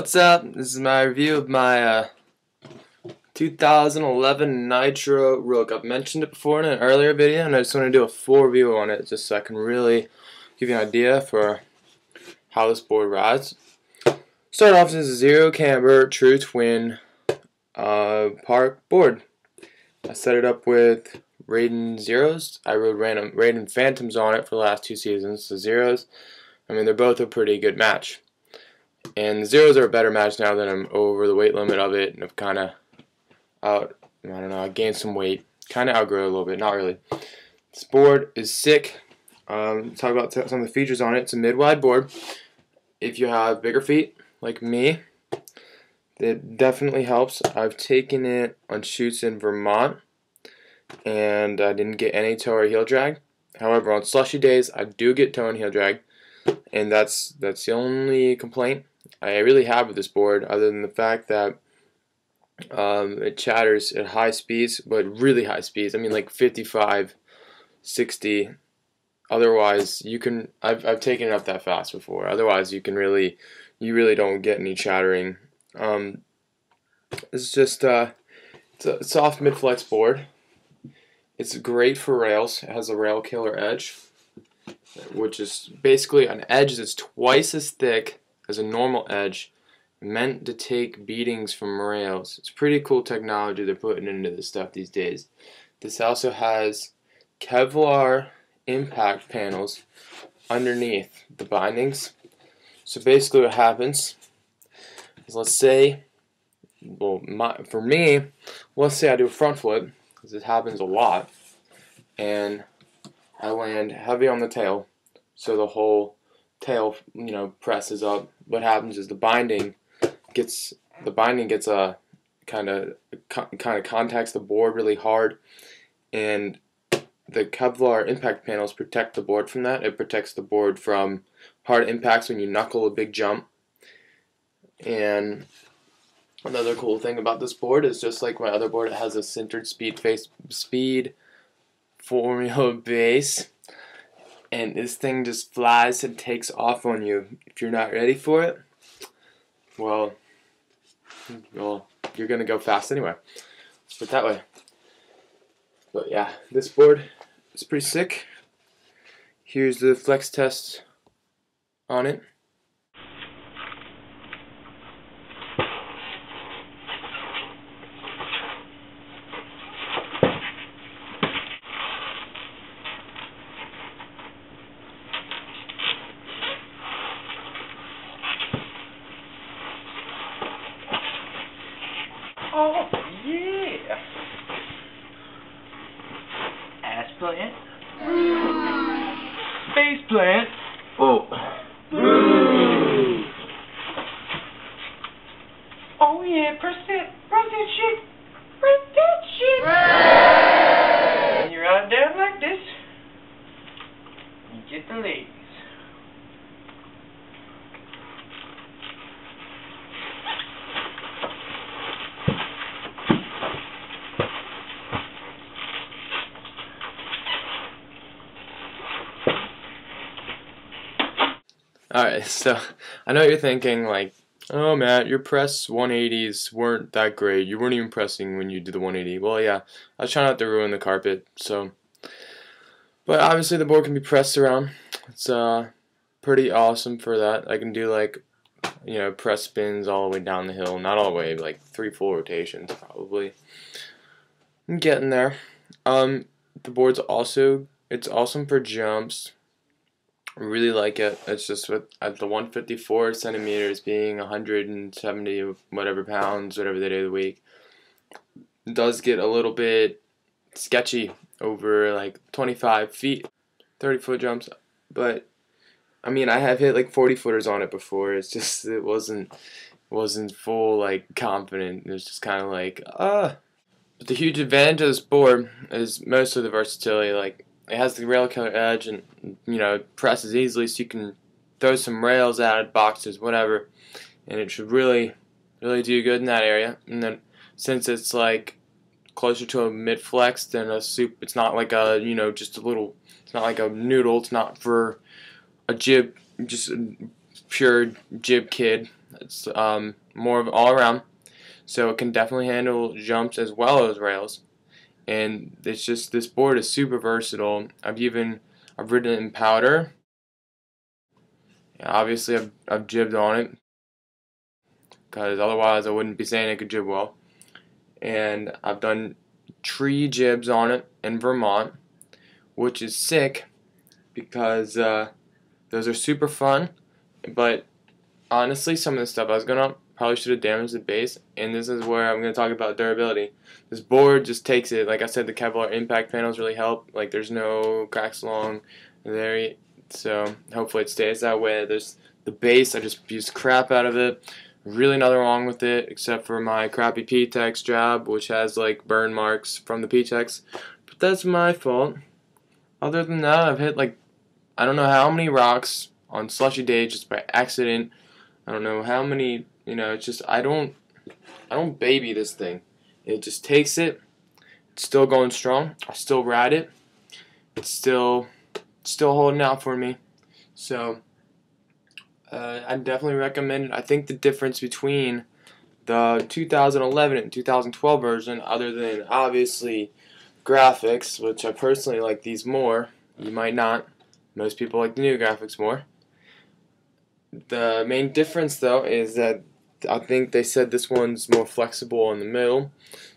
What's up? This is my review of my 2011 Nitro Rook. I've mentioned it before in an earlier video, and I just want to do a full review on it just so I can really give you an idea for how this board rides. Start off as a zero camber, true twin park board. I set it up with Raiden Zeros. I rode Raiden Phantoms on it for the last 2 seasons. The Zeros, I mean, they're both a pretty good match. And the Zeros are a better match now that I'm over the weight limit of it, and I've kind of I gained some weight. Kind of outgrew it a little bit, not really. This board is sick. Talk about some of the features on it. It's a mid-wide board. If you have bigger feet, like me, it definitely helps. I've taken it on shoots in Vermont, and I didn't get any toe or heel drag. However, on slushy days, I do get toe and heel drag, and that's the only complaint I really have with this board, other than the fact that it chatters at high speeds, but really high speeds. I mean, like 55, 60. Otherwise, you can. I've taken it up that fast before. Otherwise, you really don't get any chattering. It's just it's a soft mid flex board. It's great for rails. It has a rail killer edge, which is basically an edge that's twice as thick as a normal edge, meant to take beatings from rails. It's pretty cool technology they're putting into this stuff these days. This also has Kevlar impact panels underneath the bindings. So basically what happens is, let's say, for me, let's say I do a front flip, because it happens a lot, and I land heavy on the tail, so the whole tail, presses up. What happens is the binding gets a kind of contacts the board really hard, and the Kevlar impact panels protect the board from that. It protects the board from hard impacts when you knuckle a big jump. And another cool thing about this board is, just like my other board, it has a centered speed formula base, and this thing just flies and takes off on you. If you're not ready for it, well, you're gonna go fast anyway. Let's put it that way. But yeah, this board is pretty sick. Here's the flex test on it. Oh, yeah! Ass plant. Space plant. Oh. Oh, yeah, press that shit. Press that shit. And you ride down like this. You get the legs. Alright, so I know you're thinking, like, oh Matt, your press 180s weren't that great. You weren't even pressing when you did the 180. Well, yeah, I was trying not to ruin the carpet, so. But obviously the board can be pressed around. It's pretty awesome for that. I can do, like, press spins all the way down the hill. Not all the way, like 3 full rotations probably. I'm getting there. The board's it's awesome for jumps. I really like it. It's just at the 154 centimeters, being 170 whatever pounds, whatever the day of the week, it does get a little bit sketchy over like 25 feet, 30-foot jumps. But I mean, I have hit like 40-footers on it before. It's just it wasn't full like confident. It was just kind of like But the huge advantage of this board is mostly the versatility. Like, it has the rail killer edge, and it presses easily, so you can throw some rails at it, boxes, whatever, and it should really do good in that area. And then since it's like closer to a mid flex than a soup, it's not like a just a little. It's not like a noodle. It's not for a jib, just a pure jib kid. It's more of all around, so it can definitely handle jumps as well as rails. And it's just, this board is super versatile. I've ridden it in powder. Obviously, I've jibbed on it, because otherwise I wouldn't be saying I could jib well. And I've done tree jibs on it in Vermont, which is sick, because those are super fun. But honestly, some of the stuff I was gonna probably should have damaged the base, and this is where I'm gonna talk about durability. This board just takes it. Like I said, the Kevlar impact panels really help. Like, there's no cracks along there, so hopefully it stays that way. There's the base, I just used crap out of it. Really nothing wrong with it except for my crappy P-Tex job, which has like burn marks from the P-Tex, but that's my fault. Other than that, I've hit like, I don't know how many rocks on slushy days just by accident. I don't know how many, it's just, I don't baby this thing. It just takes it. It's still going strong. I still ride it. It's still holding out for me. So I definitely recommend it. I think the difference between the 2011 and 2012 version, other than obviously graphics, which I personally like these more, you might not. Most people like the new graphics more. The main difference, though, is that I think they said this one's more flexible in the middle,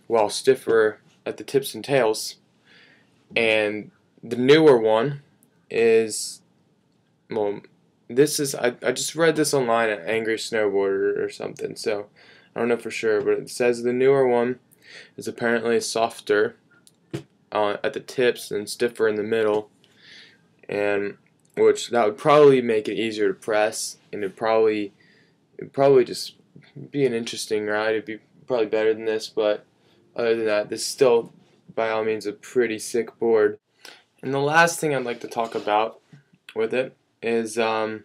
while stiffer at the tips and tails. And the newer one is, well, this is, I just read this online at Angry Snowboarder or something, so I don't know for sure, but it says the newer one is apparently softer at the tips and stiffer in the middle, and which that would probably make it easier to press, and it'd probably just be an interesting ride. It'd be probably better than this, but other than that, this is still by all means a pretty sick board. And the last thing I'd like to talk about with it is the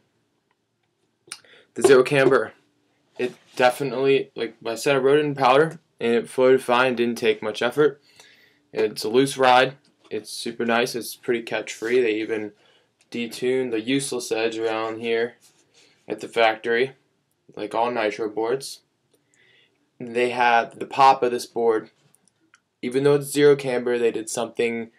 zero camber. It definitely, like I said, I rode it in powder and it floated fine, didn't take much effort. It's a loose ride. It's super nice. It's pretty catch free. They even detuned the useless edge around here at the factory, like all Nitro boards. They have the pop of this board. Even though it's zero camber, they put something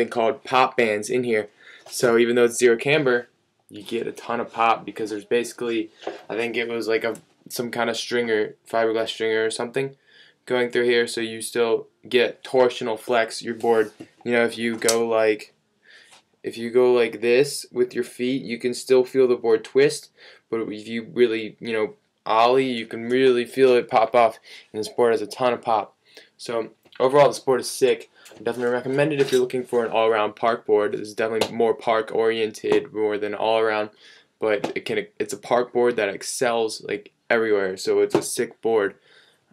called pop bands in here. So even though it's zero camber, you get a ton of pop, because there's basically, I think it was like some kind of stringer, fiberglass stringer or something going through here, so you still get torsional flex. Your board, if you go like this with your feet, you can still feel the board twist, but if you really, ollie, you can really feel it pop off, and this board has a ton of pop. So overall, this board is sick. I definitely recommend it if you're looking for an all-around park board. This is definitely more park oriented more than all-around, but it's a park board that excels like everywhere, so it's a sick board,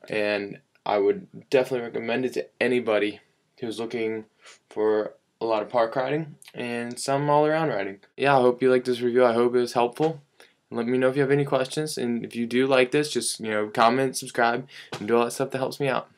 and I would definitely recommend it to anybody who's looking for a lot of park riding and some all-around riding. Yeah, I hope you liked this review. I hope it was helpful. Let me know if you have any questions, and if you do like this, just comment, subscribe, and do all that stuff that helps me out.